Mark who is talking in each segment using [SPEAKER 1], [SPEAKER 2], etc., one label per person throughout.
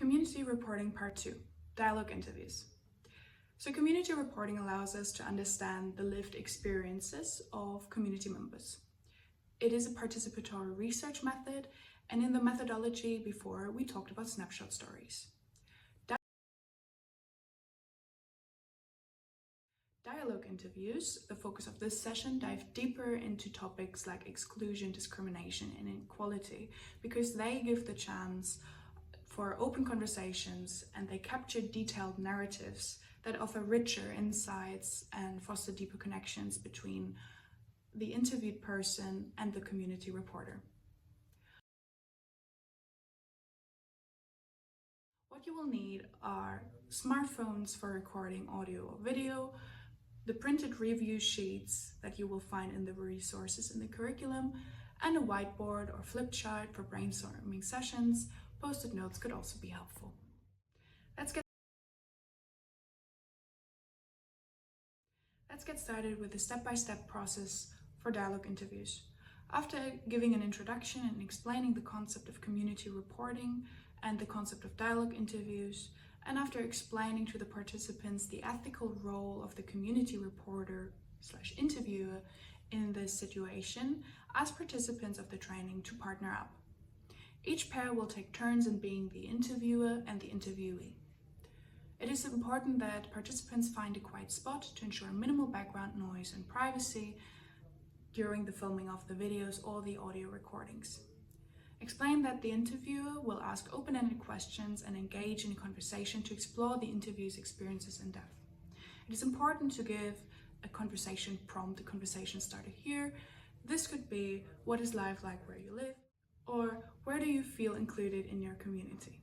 [SPEAKER 1] Community Reporting Part 2, Dialogue Interviews. So community reporting allows us to understand the lived experiences of community members. It is a participatory research method, and in the methodology before, we talked about snapshot stories. Dialogue interviews, the focus of this session, dive deeper into topics like exclusion, discrimination, and inequality, because they give the chance for open conversations and they capture detailed narratives that offer richer insights and foster deeper connections between the interviewed person and the community reporter. What you will need are smartphones for recording audio or video, the printed review sheets that you will find in the resources in the curriculum, and a whiteboard or flip chart for brainstorming sessions. Post-it notes could also be helpful. Let's get started with the step-by-step process for dialogue interviews. After giving an introduction and explaining the concept of community reporting and the concept of dialogue interviews, and after explaining to the participants the ethical role of the community reporter/interviewer in this situation, ask participants of the training to partner up. Each pair will take turns in being the interviewer and the interviewee. It is important that participants find a quiet spot to ensure minimal background noise and privacy during the filming of the videos or the audio recordings. Explain that the interviewer will ask open-ended questions and engage in a conversation to explore the interview's experiences in depth. It is important to give a conversation prompt, a conversation starter here. This could be, what is life like where you live? Or where do you feel included in your community?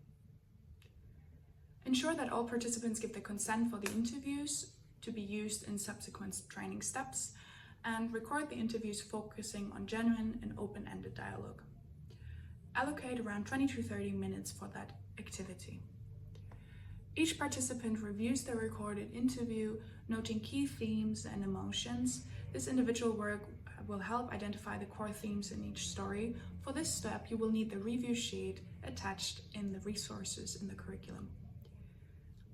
[SPEAKER 1] Ensure that all participants give their consent for the interviews to be used in subsequent training steps, and record the interviews focusing on genuine and open-ended dialogue. Allocate around 20 to 30 minutes for that activity. Each participant reviews their recorded interview, noting key themes and emotions. This individual work will help identify the core themes in each story. For this step, you will need the review sheet attached in the resources in the curriculum.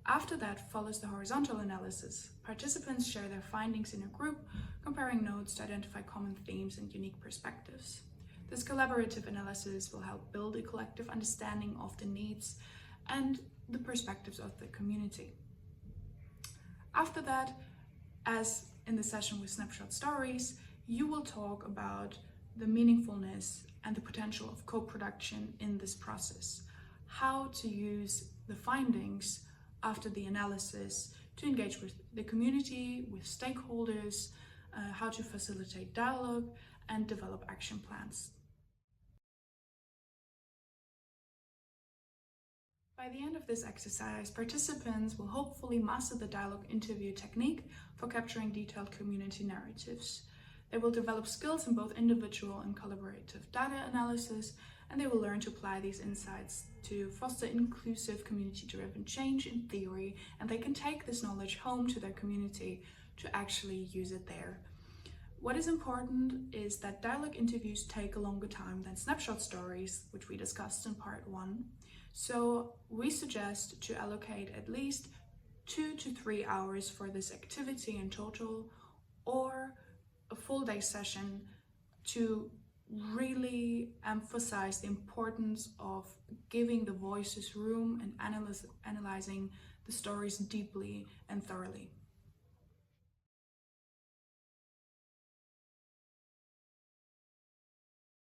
[SPEAKER 1] After that follows the horizontal analysis. Participants share their findings in a group, comparing notes to identify common themes and unique perspectives. This collaborative analysis will help build a collective understanding of the needs and the perspectives of the community. After that, as in the session with snapshot stories, you will talk about the meaningfulness and the potential of co-production in this process, how to use the findings after the analysis to engage with the community, with stakeholders, how to facilitate dialogue and develop action plans. By the end of this exercise, participants will hopefully master the dialogue interview technique for capturing detailed community narratives. They will develop skills in both individual and collaborative data analysis, and they will learn to apply these insights to foster inclusive community-driven change in theory, and they can take this knowledge home to their community to actually use it there. What is important is that dialogue interviews take a longer time than snapshot stories, which we discussed in part 1. So we suggest to allocate at least 2 to 3 hours for this activity in total, or a full day session to really emphasize the importance of giving the voices room and analyzing the stories deeply and thoroughly.